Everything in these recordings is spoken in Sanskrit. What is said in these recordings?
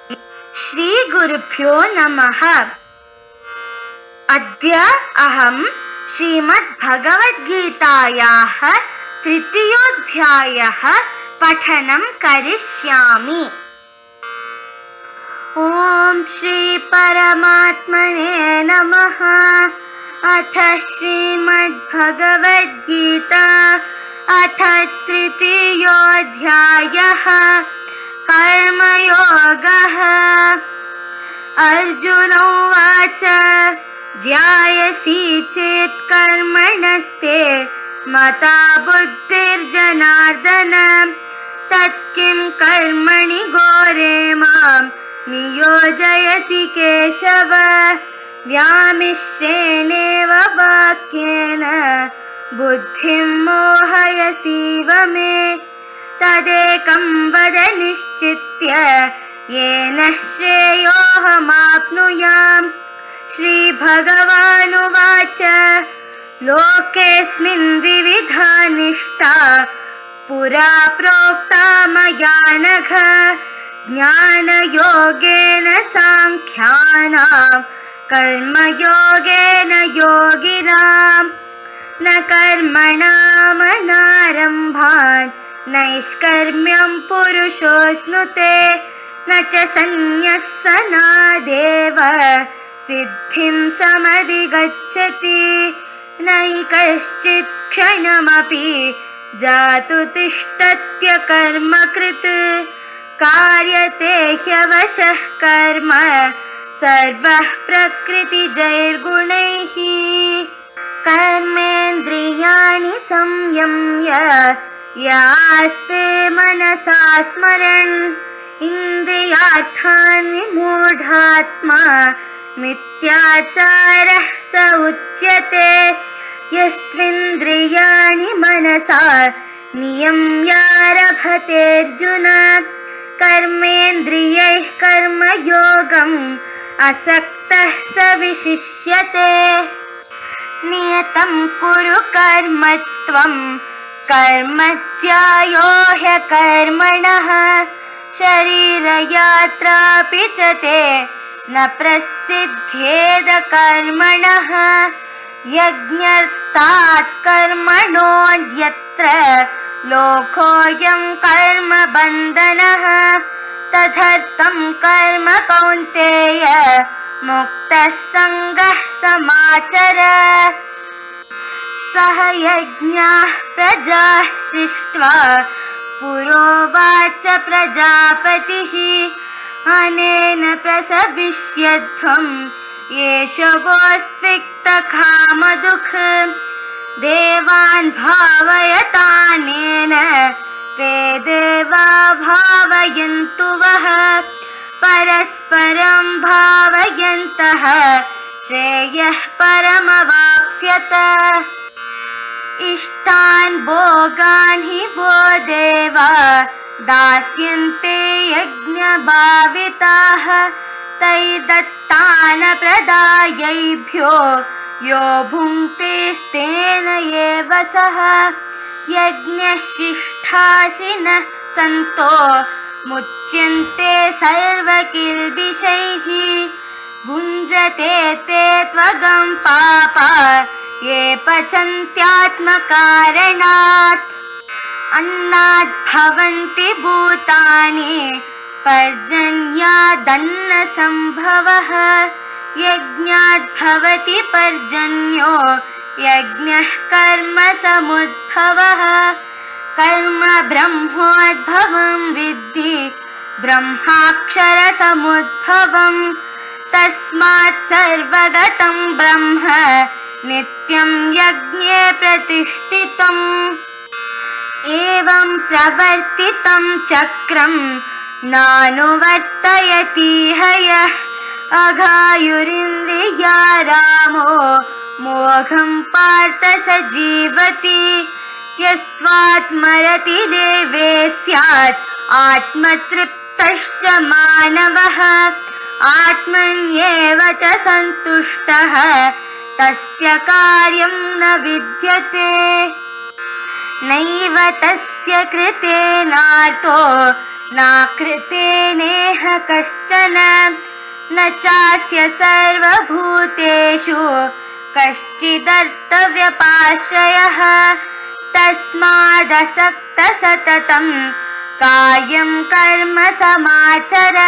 श्रीगुरुभ्यो नमः। अद्य अहं श्रीमद्भगवद्गीतायाः तृतीयोऽध्यायः पठनं करिष्यामि। ॐ श्री परमात्मने नमः। अथ श्रीमद्भगवद्गीता अथ तृतीयोऽध्यायः कर्मयोगः। अर्जुन उवाच ध्यायसि चेत् कर्मणस्ते मता बुद्धिर्जनार्दन तत्किं कर्मणि घोरे मां नियोजयति केशव। व्यामिश्रेणेव वाक्येन बुद्धिं मोहयसीव मे तदेकं वद निश्चित्य येन श्रेयोऽहमाप्नुयाम्। श्रीभगवानुवाच लोकेऽस्मिन् द्विविधा निष्ठा पुरा प्रोक्ता मया नघ। ज्ञानयोगेन साङ्ख्यानां कर्मयोगेन योगिनाम्। न कर्मणामनारम्भान् नैष्कर्म्यं पुरुषोऽश्नुते न च सन्न्यस्सनादेव सिद्धिं समधिगच्छति। नहि कश्चित् क्षणमपि जातु तिष्ठत्य कर्मकृत् कार्यते ह्यवशः कर्म सर्वः प्रकृतिजैर्गुणैः। कर्मेन्द्रियाणि संयम्य यास्ते मनसा स्मरन् इन्द्रियार्थान् विमूढात्मा मिथ्याचारः स उच्यते। यस्त्विन्द्रियाणि मनसा नियम्यारभतेऽर्जुन कर्मेन्द्रियैः कर्मयोगम् असक्तः स विशिष्यते। नियतं कुरु कर्म त्वं कर्म ज्यायो ह्यकर्मणः शरीरयात्रापि च ते न प्रसिद्ध्येद कर्मणः। यज्ञार्थात् कर्मणोऽन्यत्र लोकोऽयं कर्मबन्धनः तदर्थं कर्म कौन्तेय मुक्तः सङ्गः समाचर। सह यज्ञाः प्रजाः सृष्ट्वा पुरोवाच प्रजापतिः अनेन प्रसविष्यध्वं येष गोस्त्विक्तकामदुःख। देवान् भावयतानेन ते देवा भावयन्तु वः परस्परं भावयन्तः श्रेयः परमवाप्स्यत। इष्टान् भोगान् हि वो देवा दास्यन्ते यज्ञभाविताः तैः दत्तान् प्रदायैभ्यो यो भुङ्क्तेस्तेन एव सः। यज्ञशिष्टाशिनः सन्तो मुच्यन्ते सर्वकिल्बिषैः भुञ्जते ते त्वगं पापा ये पचन्त्यात्मकारणात्। अन्नात् भवन्ति भूतानि पर्जन्यादन्नसम्भवः यज्ञात् भवति पर्जन्यो यज्ञः कर्म समुद्भवः। कर्म ब्रह्मोद्भवं विद्धि ब्रह्माक्षरसमुद्भवम् तस्मात् सर्वगतं ब्रह्म नित्यं यज्ञे प्रतिष्ठितम्। एवं प्रवर्तितं चक्रं नानुवर्तयति हयः अघायुरिन्द्रिया रामो मोघं पार्थ स जीवति। यस्त्वात्मरति देवे स्यात् आत्मतृप्तश्च मानवः आत्मन्येव च सन्तुष्टः तस्य कार्यं न विद्यते। नैव तस्य कृतेनातो नाकृतेनेह कश्चन कश्चन न चास्य सर्वभूतेषु कश्चिदर्थव्यपाश्रयः तस्मादसक्तः सततं कायं कर्म समाचर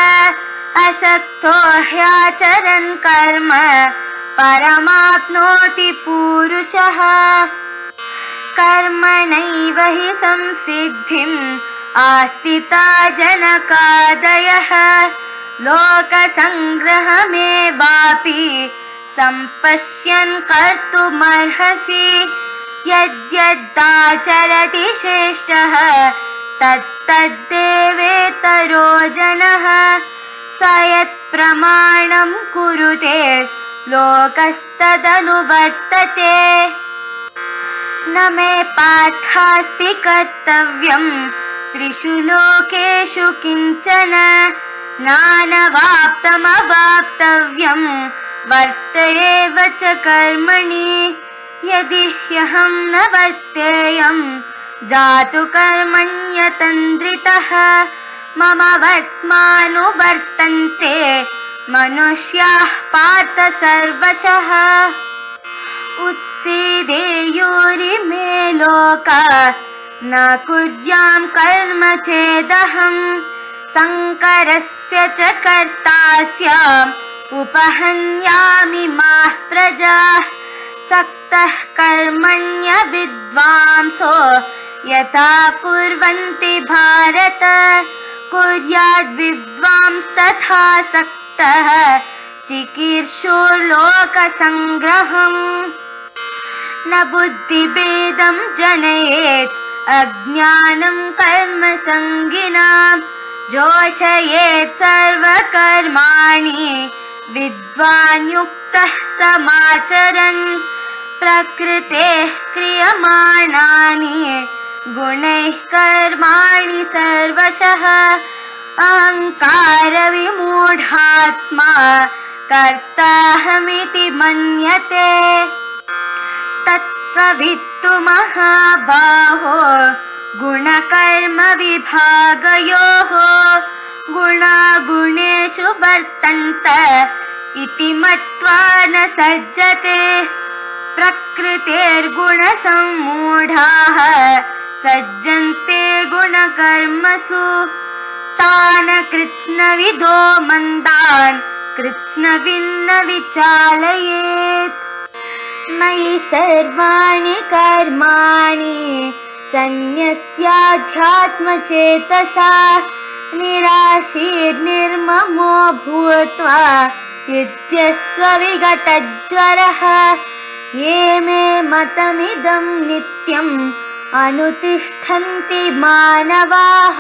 असक्तो ह्याचरन् कर्म परमाप्नोति पूरुषः कर्मणैव हि संसिद्धिम् आस्थिता जनकादयः लोकसङ्ग्रहमेवापि सम्पश्यन् कर्तुमर्हसि यद्यदाचरति श्रेष्ठः तत्तद्देवेतरो जनः स यत्प्रमाणं कुरुते लोकस्तदनुवर्तते न मे पार्थास्ति कर्तव्यं त्रिषु लोकेषु किञ्चन नानवाप्तमवाप्तव्यं वर्त एव च कर्मणि यदि ह्यहं न वर्तेयं जातु कर्मण्यतन्द्रितः मम वर्त्मानुवर्तन्ते मनुष्याः पार्थ सर्वशः उत्सीदेयुरिमे लोका न कुर्यां कर्म चेदहं संकरस्य च कर्ता स्याम् उपहन्यामि माः प्रजाः सक्तः कर्मण्य विद्वांसो यथा कुर्वन्ति भारत कुर्याद् विद्वांस्तथा सक्तः चिकीर्षुर्लोकसङ्ग्रहम् न बुद्धिभेदं जनयेत् अज्ञानं कर्मसङ्गिनां जोषयेत् सर्वकर्माणि विद्वान् युक्तः समाचरन् प्रकृतेः क्रियमाणानि गुणैः कर्माणि सर्वशः अहङ्कारविमूढात्मा कर्ताहमिति मन्यते तत्त्ववित्तु महाबाहो गुणकर्मविभागयोः गुणागुणेषु वर्तन्त इति मत्वा न सज्जते प्रकृतेर्गुणसम्मूढाः सज्जन्ते गुणकर्मसु तान् कृत्स्नविदो मन्दान् कृत्स्नविन्न विचालयेत् मयि सर्वाणि कर्माणि सन्न्यस्याध्यात्मचेतसा निराशीर्निर्ममो भूत्वा युध्यस्व विगतज्वरः ये मे मतमिदं नित्यम् अनुतिष्ठन्ति मानवाः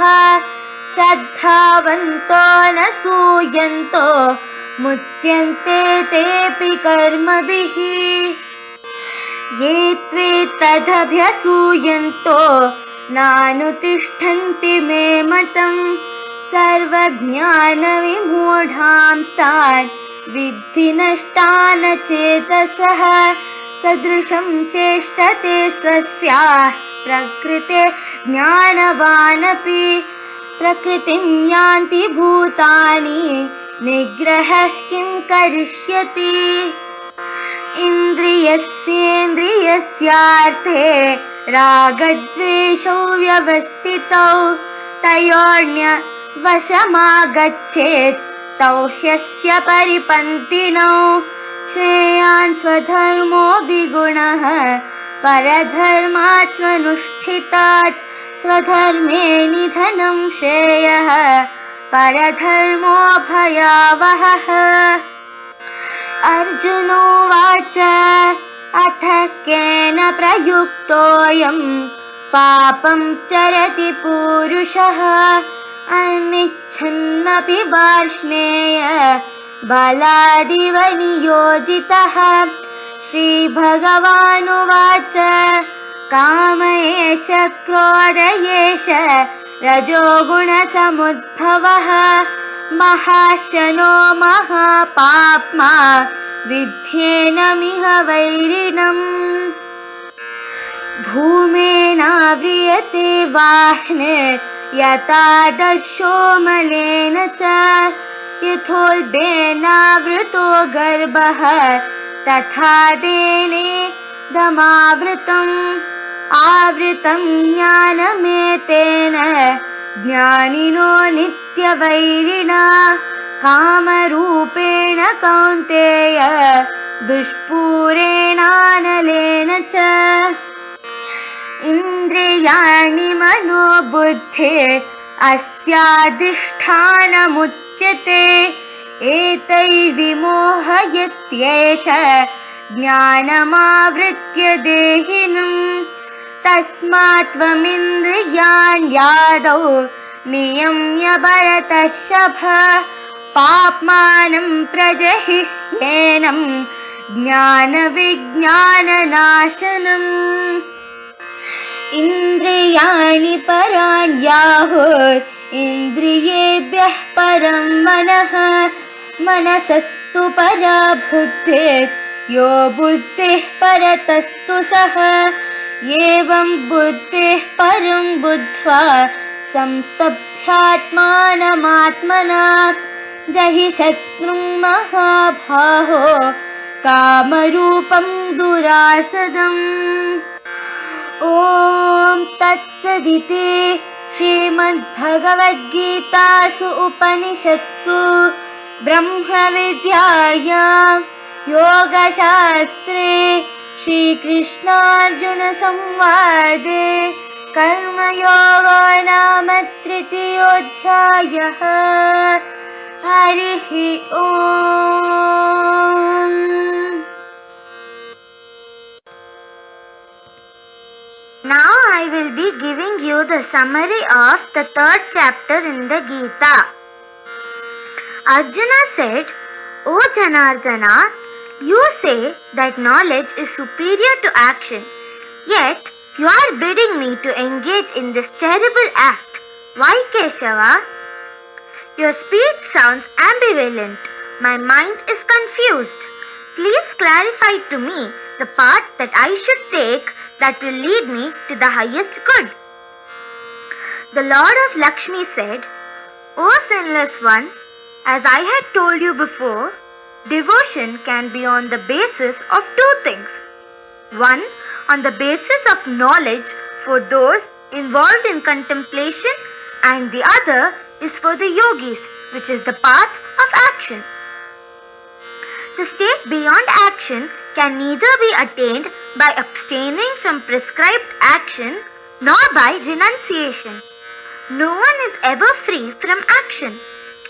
श्रद्धावन्तो न सूयन्तो मुच्यन्ते तेऽपि कर्मभिः ये त्वेतदभ्यसूयन्तो नानुतिष्ठन्ति मे मतम् सर्वज्ञानविमूढांस्तान् विद्धि नष्टान् चेतसः सदृशं चेष्टते स्वस्याः प्रकृते ज्ञानवानपि प्रकृतिं यान्ति भूतानि निग्रहः किं करिष्यति इन्द्रियस्येन्द्रियस्यार्थे रागद्वेषौ व्यवस्थितौ तयोर्न्यवशमागच्छेत् तौ ह्यस्य परिपन्थिनौ श्रेयान् स्वधर्मो विगुणः परधर्मात् स्वनुष्ठितात् स्वधर्मे निधनं श्रेयः परधर्मो भयावहः अर्जुनोवाच अथ केन प्रयुक्तोऽयं पापं चरति पूरुषः अनिच्छन्नपि वार्ष्णेय बलादिव नियोजितः श्रीभगवानुवाच काम एष क्रोध एष रजोगुणसमुद्भवः महाशनो महापाप्मा विध्येनमिह वैरिणम् धूमेनाव्रियते वाह्ने यथादर्शो मलेन च यथोल्बेनावृतो गर्भः तथा तेनेदमावृतम् आवृतं ज्ञानमेतेन ज्ञानिनो नित्यवैरिणा कामरूपेण कौन्तेय दुष्पूरेणानलेन च इन्द्रियाणि मनोबुद्धिः अस्याधिष्ठानमुच्यते एतैर्विमोहयत्येष ज्ञानमावृत्य देहिनम् तस्मात् त्वमिन्द्रियाण्यादौ नियम्य भरतर्षभ पाप्मानं प्रजहिह्येनं ज्ञानविज्ञाननाशनम् इन्द्रियाणि पराण्याहुः इन्द्रियेभ्यः परं मनः मनसस्तु परा बुद्धिः यो बुद्धिः परतस्तु सः एवं बुद्धिः परं बुद्ध्वा संस्तभ्यात्मानमात्मना जहि शत्रुं महाबाहो कामरूपं दुरासदम् ॐ तत्सदिति श्रीमद्भगवद्गीतासु उपनिषत्सु ब्रह्मविद्यायां योगशास्त्रे श्रीकृष्णार्जुनसंवादे कर्मयोगो नाम तृतीयोऽध्यायः हरिः ओम्। Now I will be giving you the summary of the third chapter in the Gita. Arjuna said, O Janardana, you say that knowledge is superior to action, yet you are bidding me to engage in this terrible act. Why, Keshava? Your speech sounds ambivalent. My mind is confused. Please clarify to me the path that I should take that will lead me to the highest good. The Lord of Lakshmi said, O sinless one, as I had told you before, devotion can be on the basis of two things. One, on the basis of knowledge for those involved in contemplation, and the other is for the yogis, which is the path of action. The state beyond action can neither be attained by abstaining from prescribed action nor by renunciation. No one is ever free from action.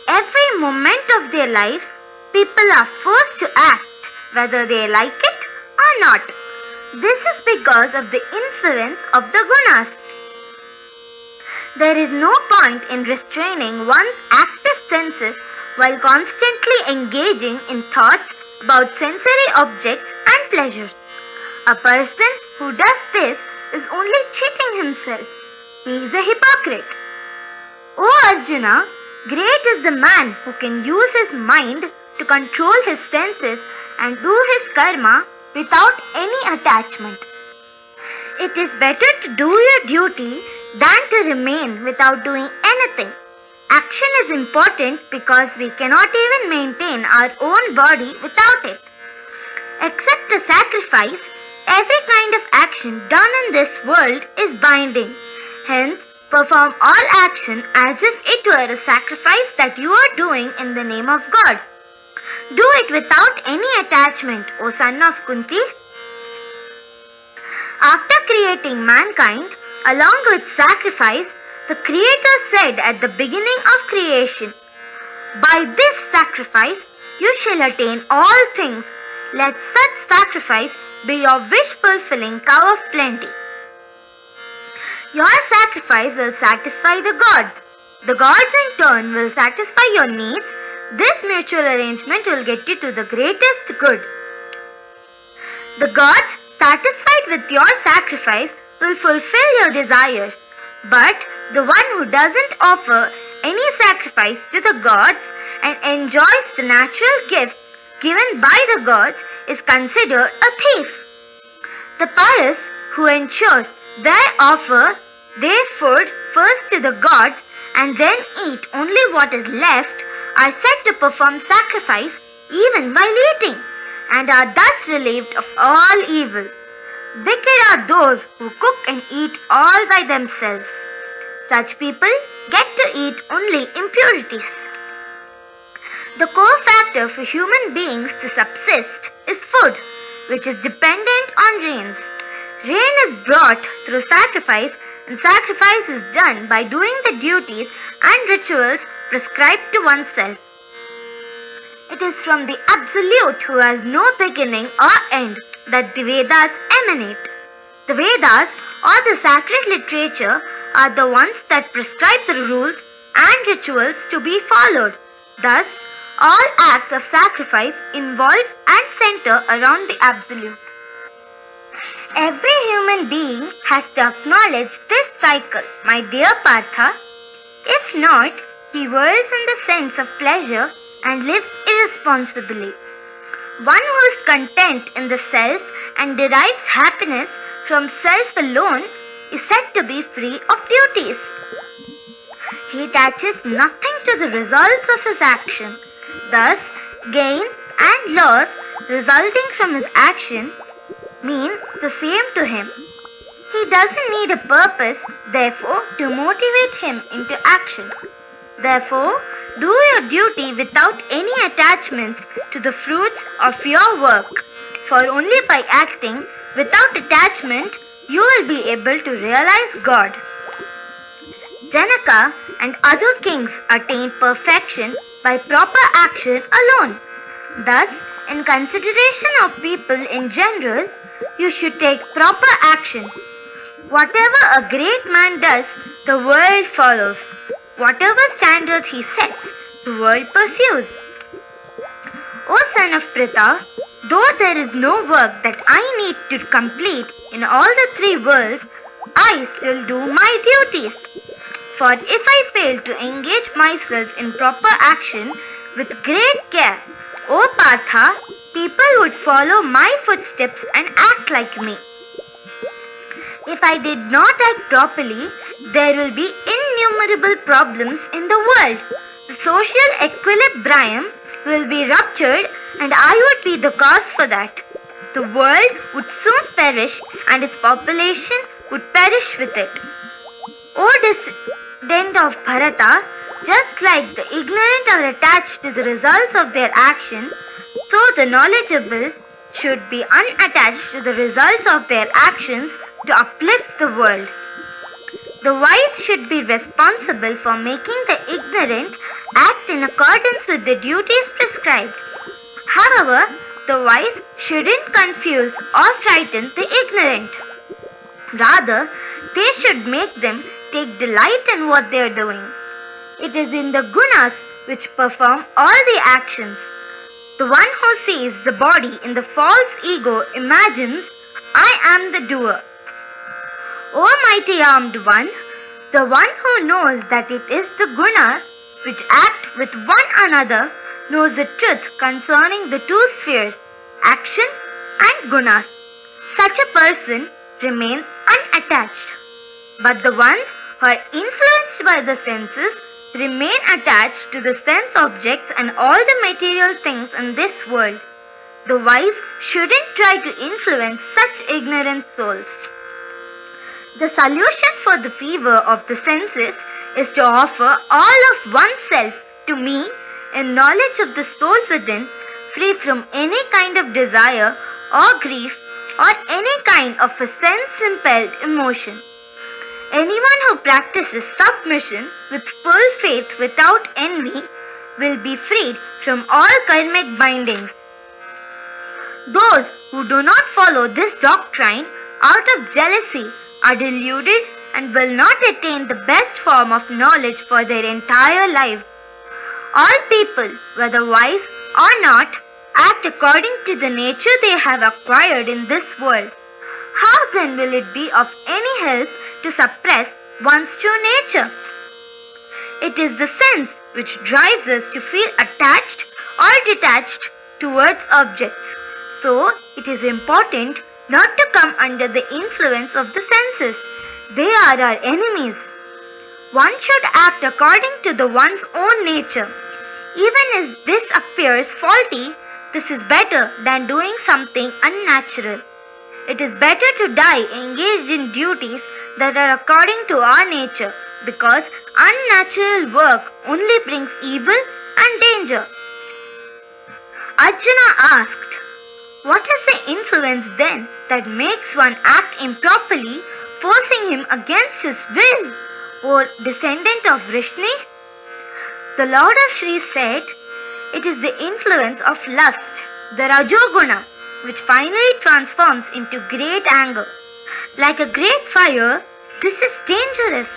Every moment of their lives, people are forced to act, whether they like it or not. This is because of the influence of the gunas. There is no point in restraining one's active senses while constantly engaging in thoughts about sensory objects and pleasures. A person who does this is only cheating himself. He is a hypocrite. O Arjuna, great is the man who can use his mind to control his senses and do his karma without any attachment. It is better to do your duty than to remain without doing anything. Action is important because we cannot even maintain our own body without it. Except a sacrifice, every kind of action done in this world is binding. Hence, perform all action as if it were a sacrifice that you are doing in the name of God. Do it without any attachment, O son of Kunti. After creating mankind, along with sacrifice, the Creator said at the beginning of creation, by this sacrifice you shall attain all things. Let such sacrifice be your wish-fulfilling cow of plenty. Your sacrifice will satisfy the gods. The gods in turn will satisfy your needs. This mutual arrangement will get you to the greatest good. The gods, satisfied with your sacrifice, will fulfill your desires. But the one who doesn't offer any sacrifice to the gods and enjoys the natural gifts given by the gods is considered a thief. The pious who ensure they offer their food first to the gods and then eat only what is left are said to perform sacrifice even while eating, and are thus relieved of all evil. Wicked are those who cook and eat all by themselves. Such people get to eat only impurities. The core factor for human beings to subsist is food, which is dependent on rains. Rain is brought through sacrifice, and sacrifice is done by doing the duties and rituals prescribed to oneself. It is from the Absolute, who has no beginning or end, that the Vedas emanate. The Vedas, or the sacred literature, are the ones that prescribe the rules and rituals to be followed. Thus, all acts of sacrifice involve and center around the Absolute. Every human being has to acknowledge this cycle, my dear Partha. If not, he whirls in the sense of pleasure and lives irresponsibly. One who is content in the self and derives happiness from self alone is said to be free of duties. He attaches nothing to the results of his action. Thus, gain and loss resulting from his actions mean the same to him. He doesn't need a purpose, therefore, to motivate him into action. Therefore, do your duty without any attachments to the fruits of your work, for only by acting without attachment you will be able to realize God. Janaka and other kings attained perfection by proper action alone. Thus, in consideration of people in general, you should take proper action. Whatever a great man does, the world follows. Whatever standards he sets, the world pursues. O son of Pritha, though there is no work that I need to complete in all the three worlds, I still do my duties. For if I fail to engage myself in proper action with great care, O Partha, people would follow my footsteps and act like me. If I did not act properly, there will be innumerable problems in the world. The social equilibrium will be ruptured, and I would be the cause for that. The world would soon perish, and its population would perish with it. O descendant of Bharata, just like the ignorant are attached to the results of their action, so the knowledgeable should be unattached to the results of their actions to uplift the world. The wise should be responsible for making the ignorant act in accordance with the duties prescribed. However, the wise shouldn't confuse or frighten the ignorant. Rather, they should make them take delight in what they are doing. It is in the gunas which perform all the actions. The one who sees the body in the false ego imagines, I am the doer. O mighty armed one, the one who knows that it is the gunas which act with one another knows the truth concerning the two spheres, action and gunas. Such a person remains unattached. But the ones who are influenced by the senses remain attached to the sense objects and all the material things in this world. The wise shouldn't try to influence such ignorant souls. The solution for the fever of the senses is to offer all of oneself to me in knowledge of the soul within, free from any kind of desire or grief or any kind of a sense-impelled emotion. Anyone who practices submission with full faith without envy will be freed from all karmic bindings. Those who do not follow this doctrine out of jealousy are deluded and will not attain the best form of knowledge for their entire life. All people, whether wise or not, act according to the nature they have acquired in this world. How then will it be of any help to suppress one's true nature? It is the sense which drives us to feel attached or detached towards objects. So, it is important not to come under the influence of the senses. They are our enemies. One should act according to the one's own nature. Even if this appears faulty, this is better than doing something unnatural. It is better to die engaged in duties that are according to our nature, because unnatural work only brings evil and danger. Arjuna asked, "What is the influence then that makes one act improperly, forcing him against his will, O descendant of Vrishni?" The Lord of Shri said, "It is the influence of lust, the Rajoguna, which finally transforms into great anger. Like a great fire, this is dangerous.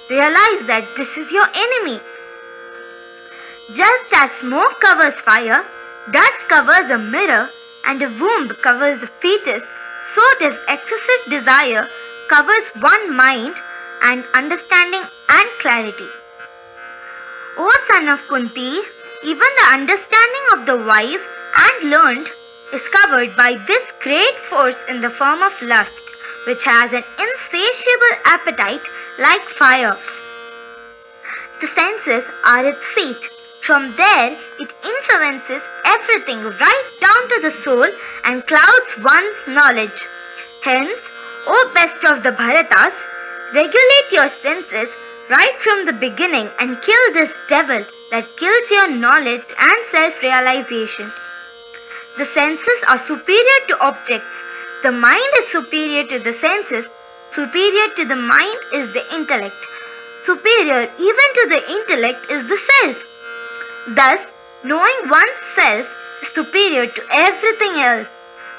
Realize that this is your enemy. Just as smoke covers fire, dust covers a mirror, and a womb covers the fetus, so does excessive desire covers one mind and understanding and clarity. O son of Kunti, even the understanding of the wise and learned is covered by this great force in the form of lust, which has an insatiable appetite like fire. The senses are its seat. From there, it influences everything right down to the soul and clouds one's knowledge. Hence, O best of the Bharatas, regulate your senses right from the beginning and kill this devil that kills your knowledge and self-realization. The senses are superior to objects. The mind is superior to the senses. Superior to the mind is the intellect. Superior even to the intellect is the self. Thus, knowing one's self is superior to everything else.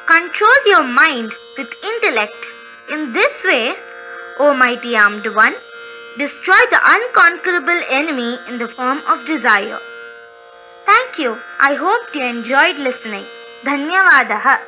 Control your mind with intellect. In this way, O mighty armed one, destroy the unconquerable enemy in the form of desire. Thank you. I hope you enjoyed listening. Dhanyavadaha.